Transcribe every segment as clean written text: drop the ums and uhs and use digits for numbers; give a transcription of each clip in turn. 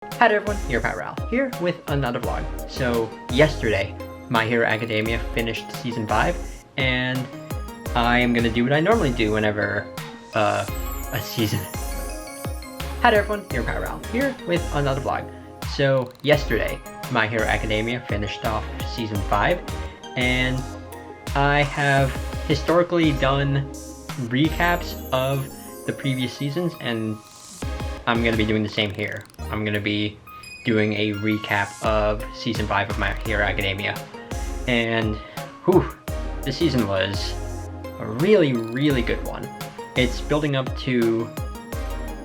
Hi there everyone, your Pat Ral, here with another vlog. So yesterday, My Hero Academia finished Season 5, and I am gonna do what I normally do whenever a season... Hi there everyone, your Pat Ral, here with another vlog. So yesterday, My Hero Academia finished off Season 5, and I have historically done recaps of the previous seasons, and I'm gonna be doing the same here. I'm gonna be doing a recap of Season 5 of My Hero Academia. And, whew, this season was a really good one. It's building up to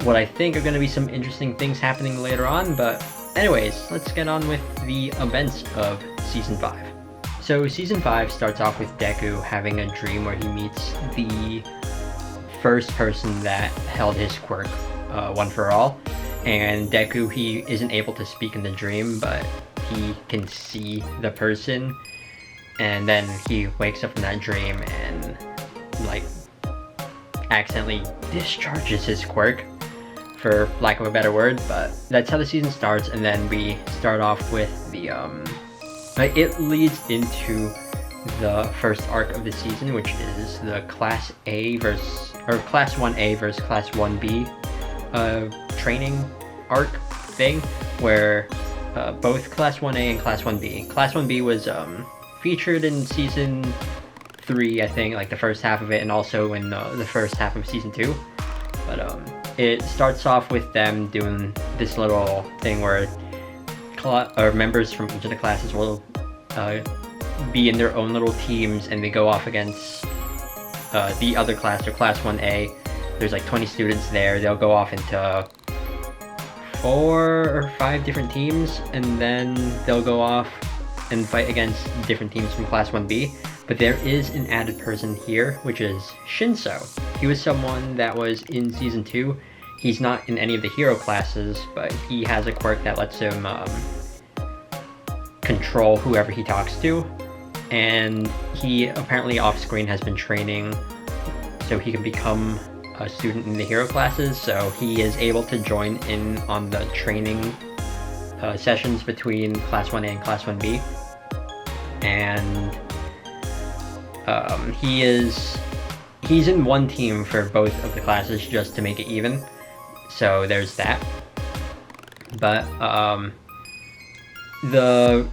what I think are gonna be some interesting things happening later on, but anyways, let's get on with the events of Season 5. So Season 5 starts off with Deku having a dream where he meets the first person that held his quirk one for all. And Deku, he isn't able to speak in the dream, but he can see the person. And then he wakes up from that dream and, like, accidentally discharges his quirk, for lack of a better word. But that's how the season starts, and then we start off with the, it leads into the first arc of the season, which is the Class 1A versus Class 1B training arc thing, where both Class 1A and Class 1B. Class 1B was featured in Season 3, I think, like the first half of it, and also in the first half of Season 2. But it starts off with them doing this little thing where members from each of the classes will be in their own little teams, and they go off against the other class, or Class 1A. There's like 20 students there. They'll go off into 4 or 5 different teams, and then they'll go off and fight against different teams from Class 1B. But there is an added person here, which is Shinso. He was someone that was in Season 2. He's not in any of the hero classes, but he has a quirk that lets him control whoever he talks to. And he apparently off-screen has been training so he can become a student in the hero classes, so he is able to join in on the training sessions between Class 1A and Class 1B. And he's in one team for both of the classes just to make it even, so there's that. But the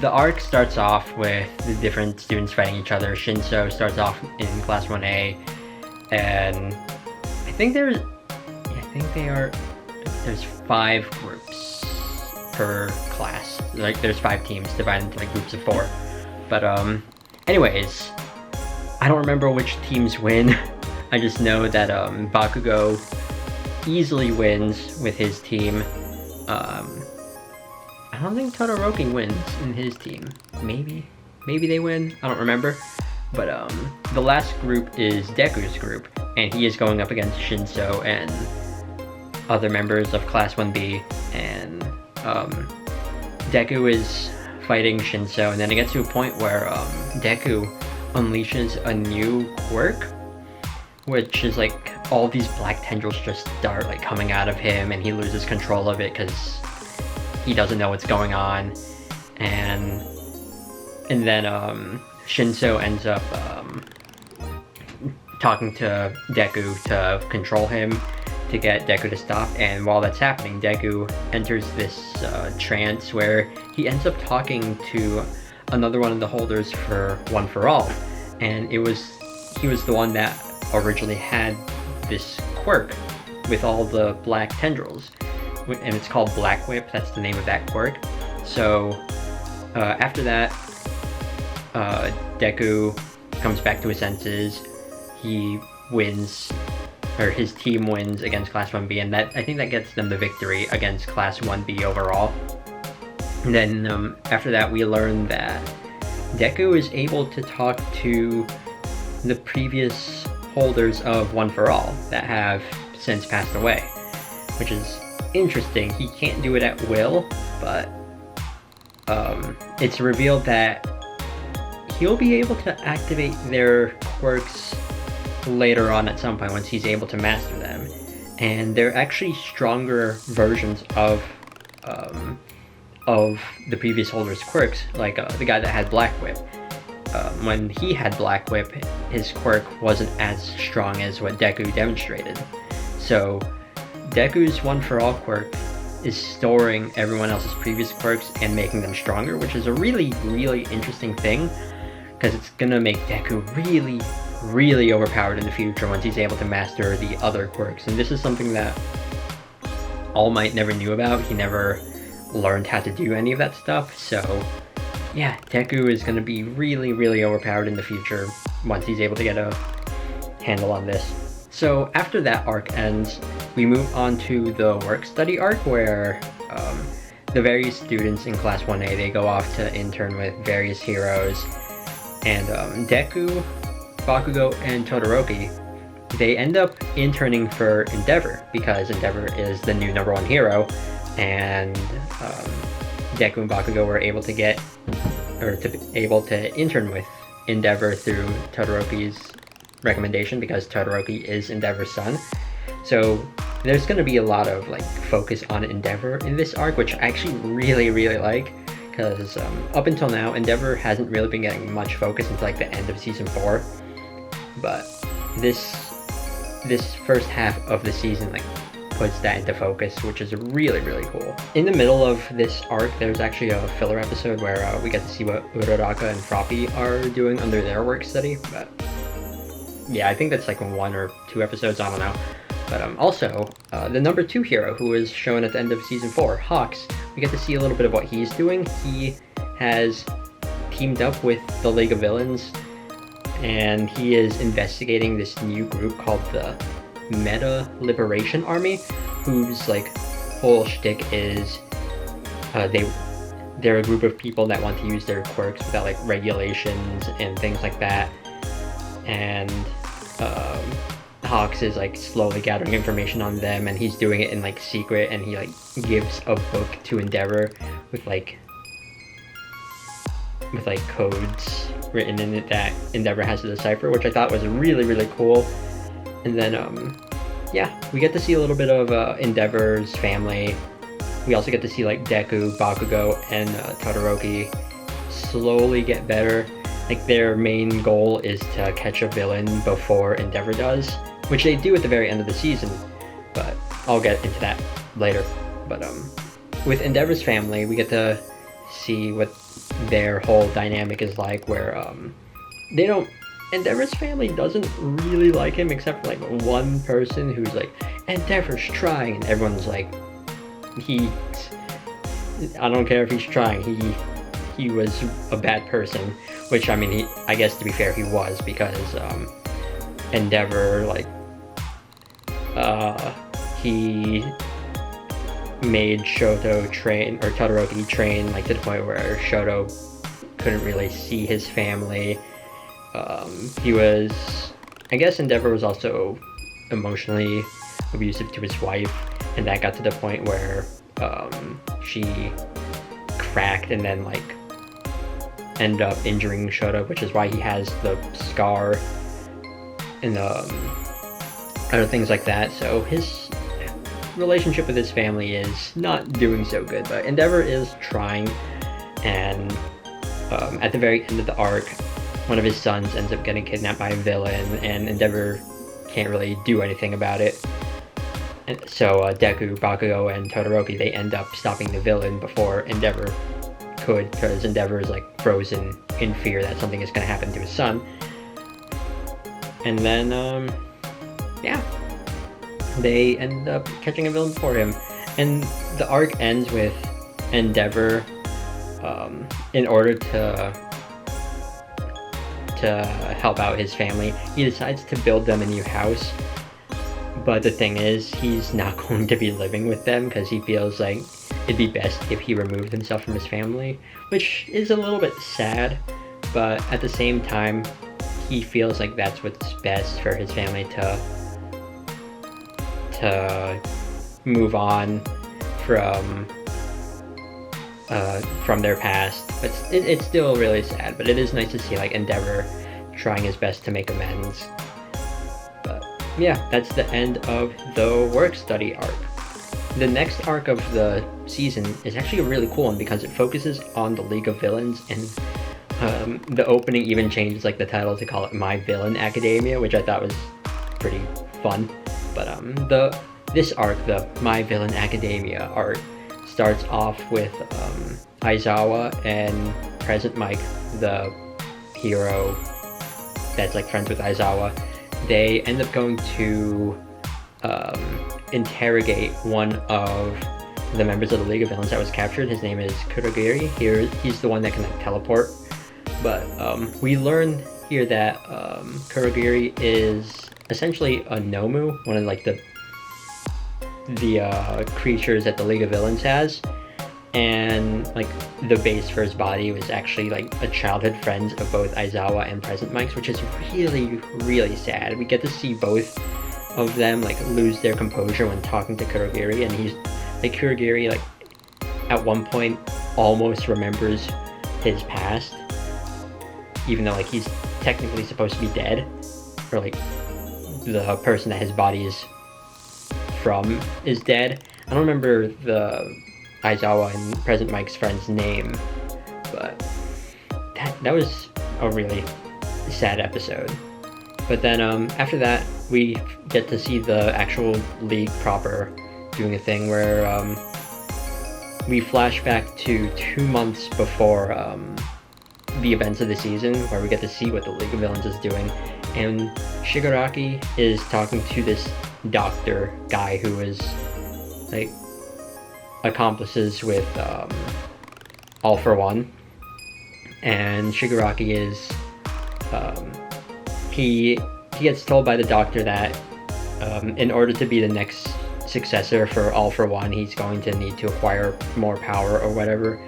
arc starts off with the different students fighting each other. Shinso starts off in Class 1A, and I think there's 5 groups per class. Like, there's 5 teams divided into like groups of 4. But anyways, I don't remember which teams win. I just know that Bakugo easily wins with his team. I don't think Todoroki wins in his team. Maybe they win. I don't remember. But the last group is Deku's group, and he is going up against Shinso and other members of Class 1B, and Deku is fighting Shinso, and then it gets to a point where Deku unleashes a new quirk, which is like all these black tendrils just start like coming out of him, and he loses control of it because he doesn't know what's going on. And then Shinso ends up talking to Deku to control him, to get Deku to stop. And while that's happening, Deku enters this trance where he ends up talking to another one of the holders for One for All. And he was the one that originally had this quirk with all the black tendrils, and it's called Black Whip. That's the name of that quirk. So after that, Deku comes back to his senses. He wins, or his team wins against Class 1B, and I think that gets them the victory against Class 1B overall. And then after that, we learn that Deku is able to talk to the previous holders of One for All that have since passed away, which is interesting. He can't do it at will, but it's revealed that he'll be able to activate their quirks later on at some point once he's able to master them. And they're actually stronger versions of of the previous holder's quirks, like the guy that had Black Whip. When he had Black Whip, his quirk wasn't as strong as what Deku demonstrated. So Deku's One For All quirk is storing everyone else's previous quirks and making them stronger, which is a really, really interesting thing, because it's gonna make Deku really, really overpowered in the future once he's able to master the other quirks. And this is something that All Might never knew about. He never learned how to do any of that stuff, so yeah, Deku is going to be really, really overpowered in the future once he's able to get a handle on this. So after that arc ends, we move on to the work study arc, where the various students in Class 1A, they go off to intern with various heroes, and Deku, Bakugo, and Todoroki, they end up interning for Endeavor, because Endeavor is the new #1 hero, and Deku and Bakugo were able to intern with Endeavor through Todoroki's recommendation, because Todoroki is Endeavor's son. So there's going to be a lot of like focus on Endeavor in this arc, which I actually really, really like, because up until now Endeavor hasn't really been getting much focus until like the end of season 4, but this first half of the season like puts that into focus, which is really, really cool. In the middle of this arc, there's actually a filler episode where we get to see what Uraraka and Froppy are doing under their work study, but yeah, I think that's like 1 or 2 episodes, I don't know. But also, the #2 hero, who was shown at the end of season 4, Hawks, we get to see a little bit of what he's doing. He has teamed up with the League of Villains, and he is investigating this new group called the Meta Liberation Army, whose like whole shtick is they're a group of people that want to use their quirks without like regulations and things like that. And Hawks is like slowly gathering information on them, and he's doing it in like secret, and he like gives a book to Endeavor with like codes written in it that Endeavor has to decipher, which I thought was really, really cool. And then yeah, we get to see a little bit of Endeavor's family. We also get to see like Deku, Bakugo, and Todoroki slowly get better. Like their main goal is to catch a villain before Endeavor does, which they do at the very end of the season, but I'll get into that later. But with Endeavor's family, we get to see what their whole dynamic is like, where Endeavor's family doesn't really like him, except for like one person who's like, Endeavor's trying, and everyone's like, I don't care if he's trying, he was a bad person, which I mean, I guess to be fair, he was, because Endeavor, like, he made Todoroki train, like, to the point where Shoto couldn't really see his family. I guess Endeavor was also emotionally abusive to his wife, and that got to the point where she cracked and then like ended up injuring Shoto, which is why he has the scar and other things like that. So his relationship with his family is not doing so good, but Endeavor is trying, and at the very end of the arc, one of his sons ends up getting kidnapped by a villain, and Endeavor can't really do anything about it. And so Deku, Bakugo, and Todoroki, they end up stopping the villain before Endeavor could, because Endeavor is like frozen in fear that something is going to happen to his son. And then, yeah, they end up catching a villain for him. And the arc ends with Endeavor, in order to help out his family, he decides to build them a new house. But the thing is, he's not going to be living with them, because he feels like it'd be best if he removed himself from his family, which is a little bit sad, but at the same time, he feels like that's what's best for his family to move on from their past. But it's still really sad, but it is nice to see like Endeavor trying his best to make amends. But yeah, that's the end of the work study arc. the next arc of the season is actually a really cool one because it focuses on the League of Villains, and the opening even changes like the title to call it My Villain Academia, which I thought was pretty fun. But this arc, the My Villain Academia arc, starts off with Aizawa and Present Mike, the hero that's like friends with Aizawa. They end up going to interrogate one of the members of the League of Villains that was captured. His name is Kurogiri. Here, he's the one that can like teleport. But we learn here that Kurogiri is essentially a Nomu, one of like the creatures that the League of Villains has, and like the base for his body was actually like a childhood friend of both Aizawa and Present Mike's, which is really sad. We get to see both of them like lose their composure when talking to Kurogiri, and he's like, Kurogiri like at one point almost remembers his past, even though like he's technically supposed to be dead, or like the person that his body is from is dead. I don't remember the Aizawa and Present Mike's friend's name, but that was a really sad episode. But then after that, we get to see the actual League proper doing a thing where we flash back to 2 months before the events of the season, where we get to see what the League of Villains is doing. And Shigaraki is talking to this doctor guy who is like accomplices with All For One, and Shigaraki is he gets told by the doctor that in order to be the next successor for All For One, he's going to need to acquire more power or whatever,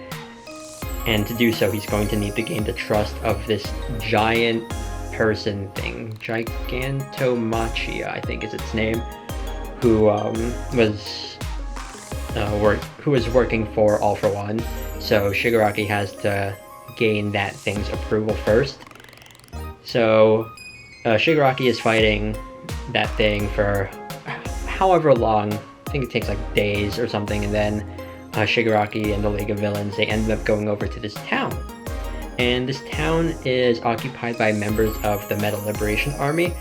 and to do so he's going to need to gain the trust of this giant person thing, Gigantomachia I think is its name, who was working for All For One. So Shigaraki has to gain that thing's approval first. So Shigaraki is fighting that thing for however long, I think it takes like days or something, and then Shigaraki and the League of Villains, they ended up going over to this town. And this town is occupied by members of the Metal Liberation Army,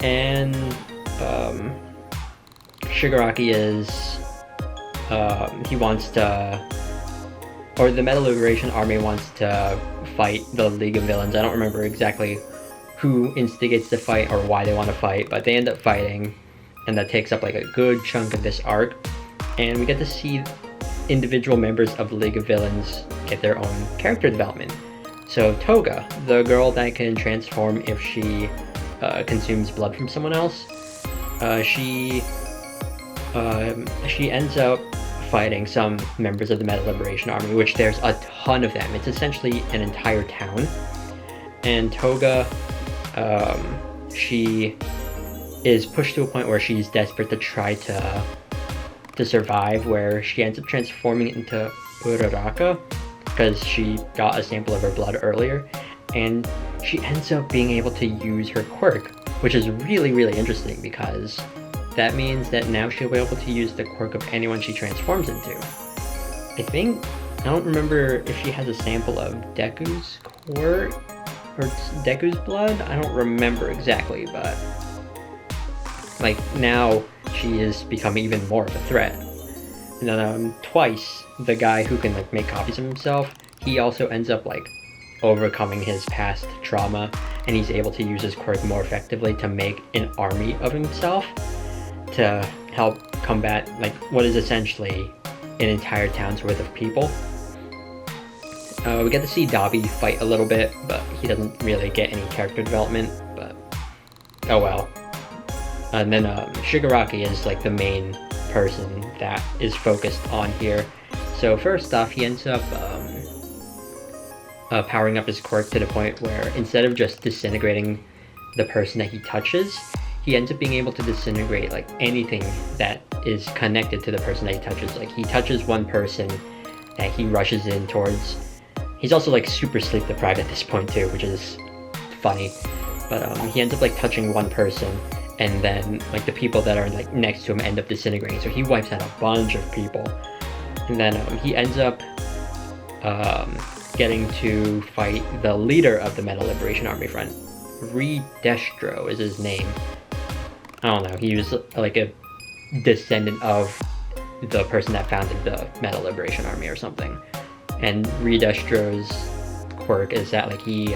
and Shigaraki is he wants to, or the Metal Liberation Army wants to fight the League of Villains. I don't remember exactly who instigates the fight or why they want to fight, but they end up fighting, and that takes up like a good chunk of this arc. And we get to see individual members of the League of Villains get their own character development. So Toga, the girl that can transform if she consumes blood from someone else, she ends up fighting some members of the Metal Liberation Army, which there's a ton of them. It's essentially an entire town. And Toga, she is pushed to a point where she's desperate to try to survive, where she ends up transforming into Uraraka because she got a sample of her blood earlier, and she ends up being able to use her quirk, which is really interesting because that means that now she'll be able to use the quirk of anyone she transforms into. I don't remember if she has a sample of Deku's quirk or Deku's blood. I don't remember exactly, but like now she has become even more of a threat. And then Twice, the guy who can like make copies of himself, he also ends up like overcoming his past trauma, and he's able to use his quirk more effectively to make an army of himself to help combat like what is essentially an entire town's worth of people. We get to see Dabi fight a little bit, but he doesn't really get any character development, but oh well. And then Shigaraki is like the main person that is focused on here. So first off, he ends up powering up his quirk to the point where instead of just disintegrating the person that he touches, he ends up being able to disintegrate like anything that is connected to the person that he touches. Like he touches one person that he rushes in towards. He's also like super sleep deprived at this point too, which is funny. But he ends up like touching one person, and then like the people that are like next to him end up disintegrating. So he wipes out a bunch of people, and then he ends up getting to fight the leader of the Metal Liberation Army Front. Redestro is his name. I don't know. He was like a descendant of the person that founded the Metal Liberation Army or something. And Redestro's quirk is that like he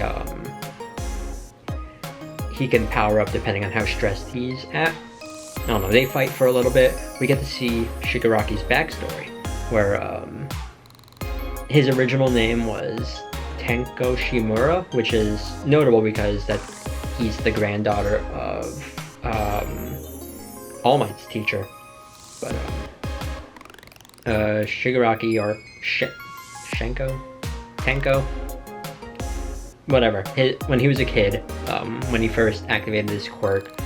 can power up depending on how stressed he's at. I don't know. They fight for a little bit. We get to see Shigaraki's backstory, where his original name was Tenko Shimura, which is notable because that he's the granddaughter of All Might's teacher. But Shigaraki or Tenko, whatever. When he was a kid, when he first activated his quirk,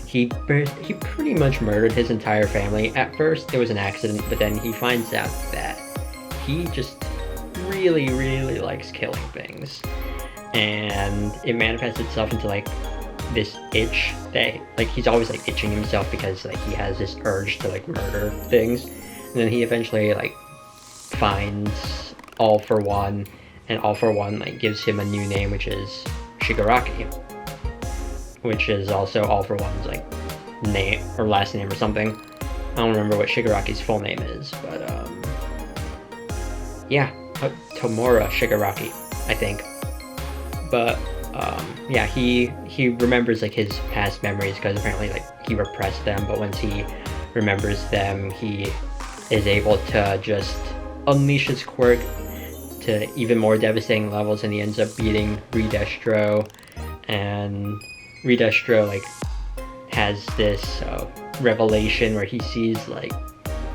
he pretty much murdered his entire family. At first, it was an accident, but then he finds out that he just really, really likes killing things, and it manifests itself into like this itch that like he's always like itching himself because like he has this urge to like murder things, and then he eventually like finds All For One, and All For One like gives him a new name, which is Shigaraki, which is also All For One's like name or last name or something. I don't remember what Shigaraki's full name is, but yeah, Tomura Shigaraki, I think. But yeah, he remembers like his past memories because apparently like he repressed them, but once he remembers them, he is able to just unleash his quirk to even more devastating levels, and he ends up beating Redestro, and Redestro like has this revelation where he sees like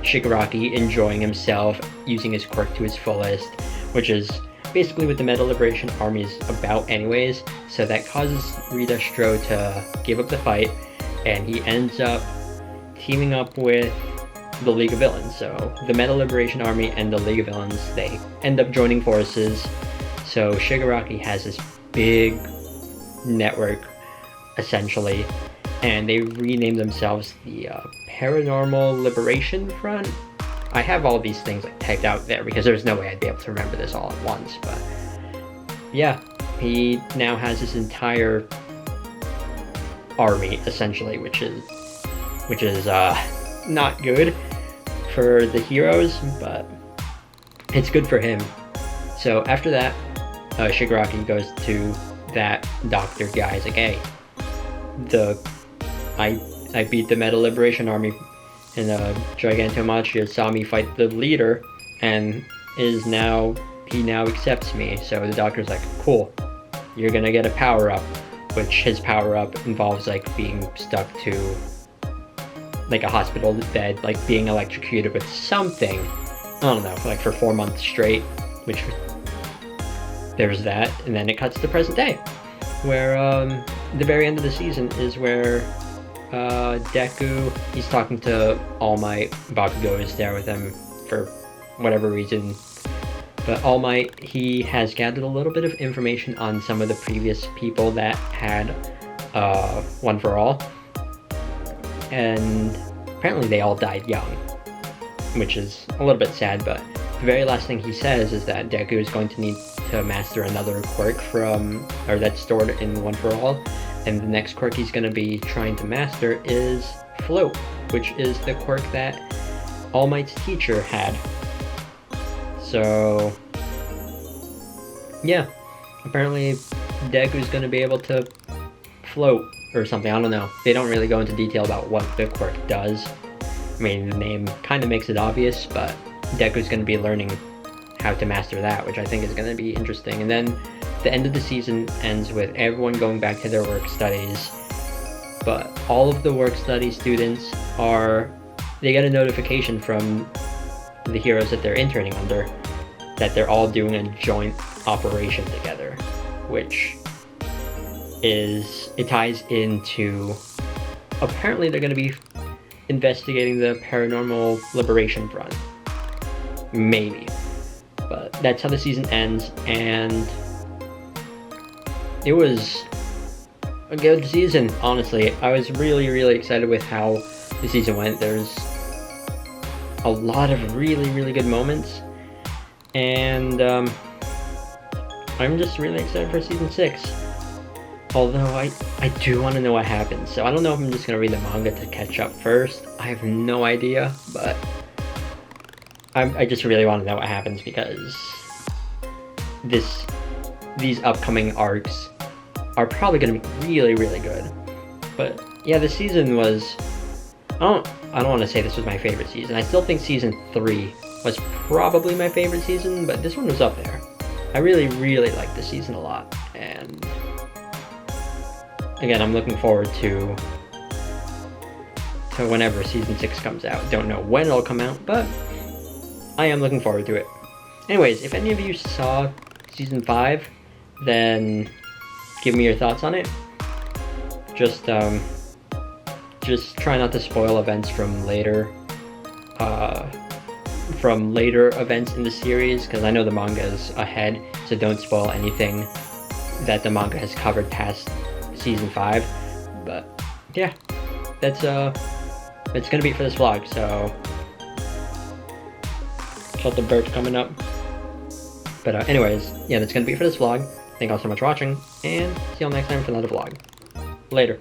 Shigaraki enjoying himself, using his quirk to his fullest, which is basically what the Metal Liberation Army is about anyways. So that causes Redestro to give up the fight, and he ends up teaming up with the League of Villains. So the Metal Liberation Army and the League of Villains, they end up joining forces. So Shigaraki has this big network, essentially, and they renamed themselves the Paranormal Liberation Front. I have all these things like typed out there because there's no way I'd be able to remember this all at once, but yeah, he now has this entire army essentially, which is not good for the heroes, but it's good for him. So after that, Shigaraki goes to that doctor guy. He's like, hey, I beat the Metal Liberation Army, and Gigantomachia saw me fight the leader, and he now accepts me. So the doctor's like, cool, you're gonna get a power-up, which his power-up involves like being stuck to like a hospital bed, like being electrocuted with something, I don't know, like for 4 months straight, which there's that. And then it cuts to present day, where the very end of the season is where Deku, he's talking to All Might. Bakugo is there with him for whatever reason, but All Might, he has gathered a little bit of information on some of the previous people that had One for All, and apparently they all died young, which is a little bit sad. But the very last thing he says is that Deku is going to need to master another quirk that's stored in One for All, and the next quirk he's going to be trying to master is Float, which is the quirk that All Might's teacher had. So yeah, apparently Deku's going to be able to float or something. I don't know. They don't really go into detail about what the quirk does. I mean, the name kind of makes it obvious, but Deku's going to be learning how to master that, which I think is going to be interesting. And then the end of the season ends with everyone going back to their work studies, but all of the work study students they get a notification from the heroes that they're interning under that they're all doing a joint operation together, which it ties into, apparently they're going to be investigating the Paranormal Liberation Front, maybe, but that's how the season ends. And it was a good season, honestly. I was really excited with how the season went. There's a lot of really good moments, and I'm just really excited for season 6. Although I do want to know what happens, so I don't know if I'm just gonna read the manga to catch up first. I have no idea, but I just really want to know what happens because these upcoming arcs are probably gonna be really good. But yeah, the season was, I don't want to say this was my favorite season. I still think season 3 was probably my favorite season, but this one was up there. I really liked the season a lot, and again, I'm looking forward to whenever season 6 comes out. Don't know when it'll come out, but I am looking forward to it. Anyways, if any of you saw season 5, then give me your thoughts on it. Just try not to spoil events from later events in the series, because I know the manga is ahead, so don't spoil anything that the manga has covered past season 5. But yeah, that's gonna be it for this vlog. So felt the bird coming up. But anyways, yeah, that's gonna be it for this vlog. Thank you all so much for watching, and see you all next time for another vlog. Later.